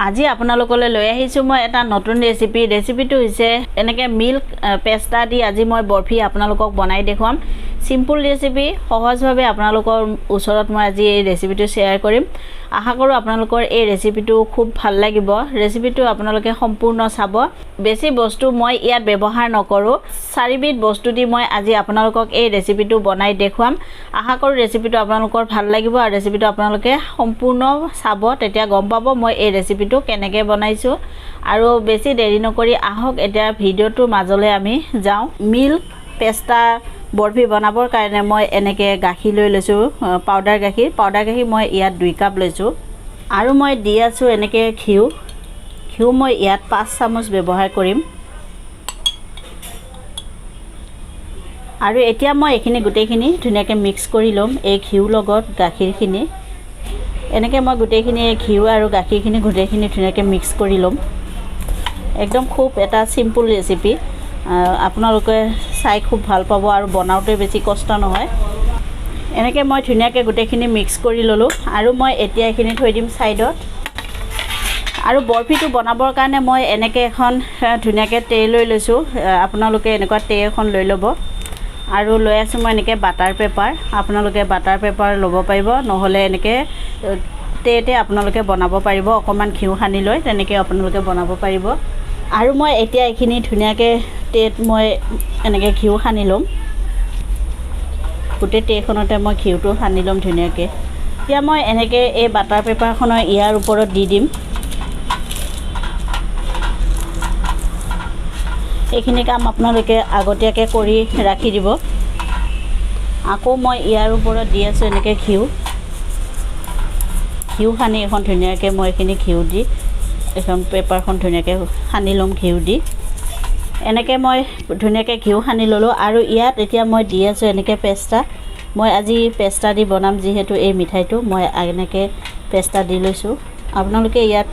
আজি আপোনালোকলৈ লৈ আহিছোঁ মই এটা নতুন ৰেচিপিটো হৈছে এনেকৈ মিল্ক পেষ্টা দি আজি মই বৰফি আপোনালোকক বনাই দেখুৱাম সিম্পল ৰেচিপি সহজভাৱে আপোনালোকৰ ওচৰত মই আজি এই ৰেচিপিটো শ্বেয়াৰ কৰিম আশা কৰোঁ আপোনালোকৰ এই ৰেচিপিটো খুব ভাল লাগিব ৰেচিপিটো আপোনালোকে সম্পূৰ্ণ চাব বেছি বস্তু মই ইয়াত ব্যৱহাৰ নকৰোঁ 4 বিধ বস্তু দি মই আজি আপোনালোকক এই ৰেচিপিটো বনাই দেখুৱাম আশা কৰোঁ ৰেচিপিটো আপোনালোকৰ ভাল লাগিব আৰু ৰেচিপিটো আপোনালোকে সম্পূৰ্ণ চাব তেতিয়া গম পাব মই এই ৰেচিপিটো কেনেকৈ বনাইছোঁ আৰু বেছি দেৰি নকৰি আহক এতিয়া ভিডিঅ'টোৰ মাজলৈ আমি যাওঁ মিল্ক পেষ্টা বৰফি বনাবৰ কাৰণে মই এনেকৈ গাখীৰ লৈ লৈছোঁ পাউডাৰ গাখীৰ মই ইয়াত 2 কাপ লৈছোঁ আৰু মই দি আছোঁ এনেকৈ ঘিউ মই ইয়াত 5 চামুচ ব্যৱহাৰ কৰিম আৰু এতিয়া মই এইখিনি গোটেইখিনি ধুনীয়াকৈ মিক্স কৰি ল'ম এই ঘিউ লগত গাখীৰখিনি এনেকৈ মই গোটেইখিনি ঘিউ আৰু গাখীৰখিনি গোটেইখিনি ধুনীয়াকৈ মিক্স কৰি ল'ম একদম খুব এটা সিম্পল ৰেচিপি আপোনালোকে চাই খুব ভাল পাব আৰু বনাওঁতে বেছি কষ্ট নহয় এনেকৈ মই ধুনীয়াকৈ গোটেইখিনি মিক্স কৰি ল'লোঁ আৰু মই এতিয়া এইখিনি থৈ দিম সাইডত আৰু বৰফিটো বনাবৰ কাৰণে মই এনেকৈ এখন ধুনীয়াকৈ ট্ৰে লৈ লৈছোঁ আপোনালোকে এনেকুৱা ট্ৰে এখন লৈ ল'ব আৰু লৈ আছোঁ মই এনেকৈ বাটাৰ পেপাৰ আপোনালোকে বাটাৰ পেপাৰ ল'ব পাৰিব নহ'লে এনেকৈ ট্ৰেতে আপোনালোকে বনাব পাৰিব অকণমান ঘিউ সানি লৈ তেনেকৈ আপোনালোকে বনাব পাৰিব আৰু মই এতিয়া এইখিনি ধুনীয়াকৈ ট্ৰেত মই এনেকৈ ঘিউ সানি ল'ম গোটেই ট্ৰেখনতে মই ঘিউটো সানি ল'ম ধুনীয়াকৈ এতিয়া মই এনেকৈ এই বাটাৰ পেপাৰখনৰ ইয়াৰ ওপৰত দি দিম এইখিনি কাম আপোনালোকে আগতীয়াকৈ কৰি ৰাখি দিব আকৌ মই ইয়াৰ ওপৰত দি আছোঁ এনেকৈ ঘিউ সানি এখন ধুনীয়াকৈ মই এইখিনি ঘিউ দি এখন পেপাৰখন ধুনীয়াকৈ সানি ল'ম ঘিউ দি এনেকৈ মই ধুনীয়াকৈ ঘিউ সানি ল'লোঁ আৰু ইয়াত এতিয়া মই দি আছোঁ এনেকৈ পেষ্টা মই আজি পেষ্টা দি বনাম যিহেতু এই মিঠাইটো মই এনেকৈ পেষ্টা দি লৈছোঁ আপোনালোকে ইয়াত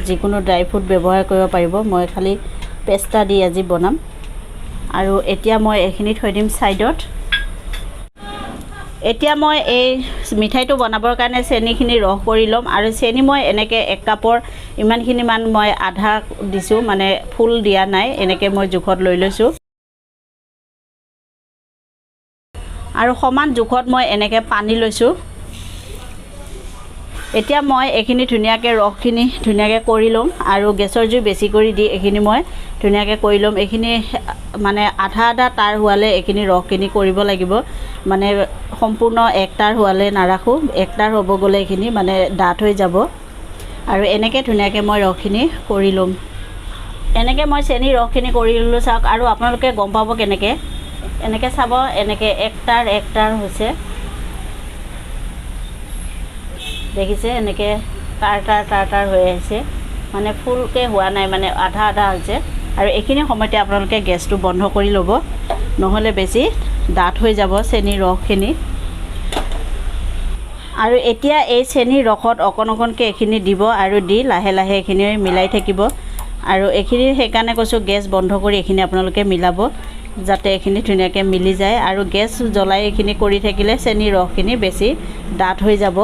যিকোনো ড্ৰাই ফ্ৰুট ব্যৱহাৰ কৰিব পাৰিব মই খালি পেষ্টা দি আজি বনাম আৰু এতিয়া মই এইখিনি থৈ দিম সাইডত এতিয়া মই এই মিঠাইটো বনাবৰ কাৰণে চেনিখিনি ৰহ কৰি ল'ম আৰু চেনি মই এনেকৈ 1 কাপৰ ইমানখিনিমান মই আধা দিছোঁ মানে ফুল দিয়া নাই এনেকৈ মই জোখত লৈ লৈছোঁ আৰু সমান জোখত মই এনেকৈ পানী লৈছোঁ এতিয়া মই এইখিনি ধুনীয়াকৈ ৰসখিনি ধুনীয়াকৈ কৰি ল'ম আৰু গেছৰ জুই বেছি কৰি দি এইখিনি মই ধুনীয়াকৈ কৰি ল'ম এইখিনি মানে আধা তাৰ হোৱালে এইখিনি ৰসখিনি কৰিব লাগিব মানে সম্পূৰ্ণ 1 তাৰ হোৱালে নাৰাখোঁ 1 তাৰ হ'ব গ'লে এইখিনি মানে ডাঠ হৈ যাব আৰু এনেকৈ ধুনীয়াকৈ মই ৰসখিনি কৰি ল'ম এনেকৈ মই চেনি ৰসখিনি কৰি ল'লোঁ চাওক আৰু আপোনালোকে গম পাব কেনেকৈ এনেকৈ চাব এনেকৈ 1 তাৰ হৈছে দেখিছে এনেকৈ তাৰ হৈ আহিছে মানে ফুলকৈ হোৱা নাই মানে আধা হৈছে আৰু এইখিনি সময়তে আপোনালোকে গেছটো বন্ধ কৰি ল'ব নহ'লে বেছি ডাঠ হৈ যাব চেনিৰ ৰসখিনি আৰু এতিয়া এই চেনিৰ ৰসত অকণকৈ এইখিনি দিব আৰু দি লাহে লাহে এইখিনি মিলাই থাকিব আৰু এইখিনি সেইকাৰণে কৈছোঁ গেছ বন্ধ কৰি এইখিনি আপোনালোকে মিলাব যাতে এইখিনি ধুনীয়াকৈ মিলি যায় আৰু গেছ জ্বলাই এইখিনি কৰি থাকিলে চেনিৰ ৰসখিনি বেছি ডাঠ হৈ যাব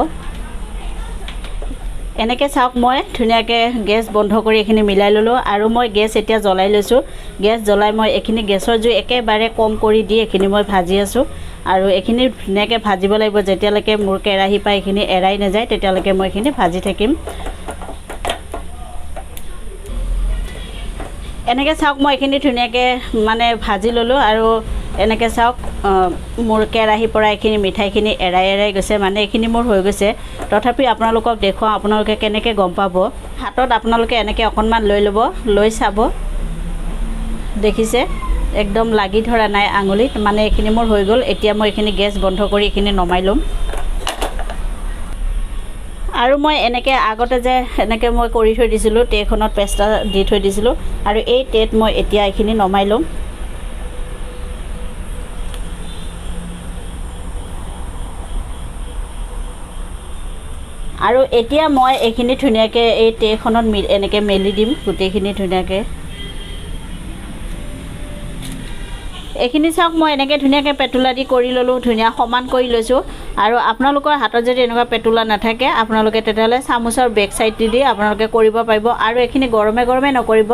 এনেকৈ চাওক মই ধুনীয়াকৈ গেছ বন্ধ কৰি এইখিনি মিলাই ল'লোঁ আৰু মই গেছ এতিয়া জ্বলাই লৈছোঁ গেছ জ্বলাই মই এইখিনি গেছৰ জুই একেবাৰে কম কৰি দি এইখিনি মই ভাজি আছোঁ আৰু এইখিনি ধুনীয়াকৈ ভাজিব লাগিব যেতিয়ালৈকে মোৰ কেৰাহী পাই এইখিনি এৰাই নাযায় তেতিয়ালৈকে মই এইখিনি ভাজি থাকিম এনেকৈ চাওক মই এইখিনি ধুনীয়াকৈ মানে ভাজি ল'লোঁ আৰু এনেকৈ চাওক মোৰ কেৰাহীৰ পৰা এইখিনি মিঠাইখিনি এৰাই গৈছে মানে এইখিনি মোৰ হৈ গৈছে তথাপি আপোনালোকক দেখুৱাওঁ আপোনালোকে কেনেকৈ গম পাব হাতত আপোনালোকে এনেকৈ অকণমান লৈ ল'ব লৈ চাব দেখিছে একদম লাগি ধৰা নাই আঙুলিত মানে এইখিনি মোৰ হৈ গ'ল এতিয়া মই এইখিনি গেছ বন্ধ কৰি এইখিনি নমাই ল'ম আৰু মই এনেকৈ আগতে যে এনেকৈ মই কৰি থৈ দিছিলোঁ ট্ৰেখনত পেষ্টা দি থৈ দিছিলোঁ আৰু এই ট্ৰেত মই এতিয়া এইখিনি নমাই ল'ম আৰু এতিয়া মই এইখিনি ধুনীয়াকৈ এই ট্ৰেখনত এনেকৈ মেলি দিম গোটেইখিনি ধুনীয়াকৈ এইখিনি চাওক মই এনেকৈ ধুনীয়াকৈ পেটুলা দি কৰি ল'লোঁ ধুনীয়া সমান কৰি লৈছোঁ আৰু আপোনালোকৰ হাতত যদি এনেকুৱা পেটুলা নাথাকে আপোনালোকে তেতিয়াহ'লে চামুচৰ বেক চাইডটি দি আপোনালোকে কৰিব পাৰিব আৰু এইখিনি গৰমে গৰমে নকৰিব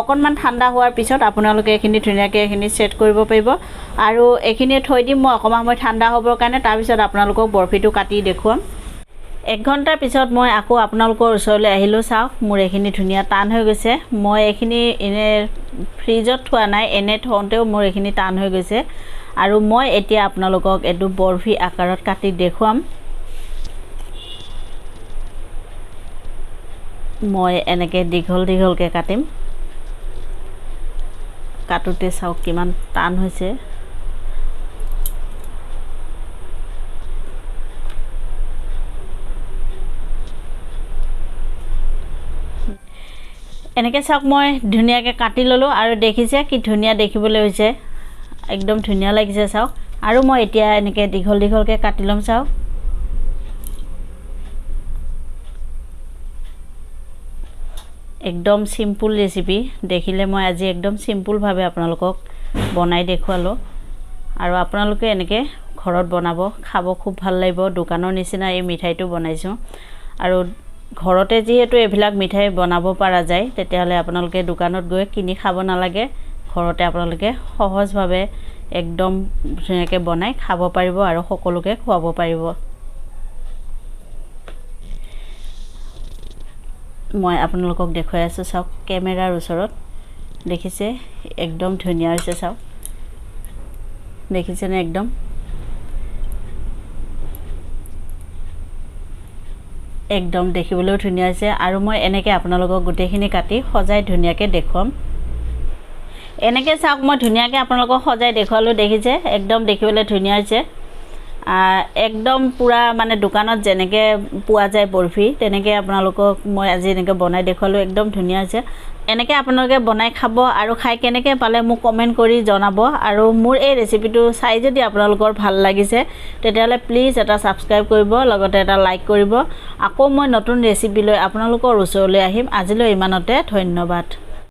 অকণমান ঠাণ্ডা হোৱাৰ পিছত আপোনালোকে এইখিনি ধুনীয়াকৈ এইখিনি সেট কৰিব পাৰিব আৰু এইখিনি থৈ দিম মই অকণমান সময় ঠাণ্ডা হ'বৰ কাৰণে তাৰপিছত আপোনালোকক বৰফিটো কাটি দেখুৱাম 1 ঘণ্টাৰ পিছত মই আকৌ আপোনালোকৰ ওচৰলৈ আহিলোঁ চাওক মোৰ এইখিনি ধুনীয়া টান হৈ গৈছে মই এইখিনি এনে ফ্ৰিজত থোৱা নাই এনে থওঁতেও মোৰ এইখিনি টান হৈ গৈছে আৰু মই এতিয়া আপোনালোকক এটো বৰফি আকাৰত কাটি দেখুৱাম মই এনেকৈ দীঘল দীঘলকৈ কাটিম কাটোতে চাওক কিমান টান হৈছে এনেকৈ চাওক মই ধুনীয়াকৈ কাটি ল'লোঁ আৰু দেখিছে কি ধুনীয়া দেখিবলৈ হৈছে একদম ধুনীয়া লাগিছে চাওক আৰু মই এতিয়া এনেকৈ দীঘল দীঘলকৈ কাটি ল'ম চাওক একদম সিম্পল ৰেচিপি দেখিলে মই আজি একদম সিম্পলভাৱে আপোনালোকক বনাই দেখুৱালোঁ আৰু আপোনালোকে এনেকৈ ঘৰত বনাব খাব খুব ভাল লাগিব দোকানৰ নিচিনা এই মিঠাইটো বনাইছোঁ আৰু ঘৰতে যেহেতু এবিলাক মিঠাই বনাব পৰা যায় তেতিয়াহ'লে আপোনালোকে দোকানত গৈ কিনি খাব নালাগে ঘৰতে আপোনালোকে সহজভাৱে একদম ধুনীয়াকৈ বনাই খাব পাৰিব আৰু সকলোকে খুৱাব পাৰিব মই আপোনালোকক দেখুৱাই আছোঁ চাওক কেমেৰাৰ ওচৰত দেখিছে একদম ধুনীয়া হৈছে চাওক দেখিছেনে একদম দেখিবলৈও ধুনীয়া হৈছে আৰু মই এনেকৈ আপোনালোকক গোটেইখিনি কাটি সজাই ধুনীয়াকৈ দেখুৱাম এনেকৈ চাওক মই ধুনীয়াকৈ আপোনালোকক সজাই দেখুৱালোঁ দেখিছে একদম দেখিবলৈ ধুনীয়া হৈছে একদম পুৰা মানে দোকানত যেনেকৈ পোৱা যায় বৰফি তেনেকৈ আপোনালোকক মই আজি এনেকৈ বনাই দেখুৱালোঁ একদম ধুনীয়া হৈছে এনেকৈ আপোনালোকে বনাই খাব আৰু খাই কেনেকৈ পালে মোক কমেণ্ট কৰি জনাব আৰু মোৰ এই ৰেচিপিটো চাই যদি আপোনালোকৰ ভাল লাগিছে তেতিয়াহ'লে প্লিজ এটা ছাবস্ক্ৰাইব কৰিব লগতে এটা লাইক কৰিব আকৌ মই নতুন ৰেচিপি লৈ আপোনালোকৰ ওচৰলৈ আহিম আজিলৈ ইমানতে ধন্যবাদ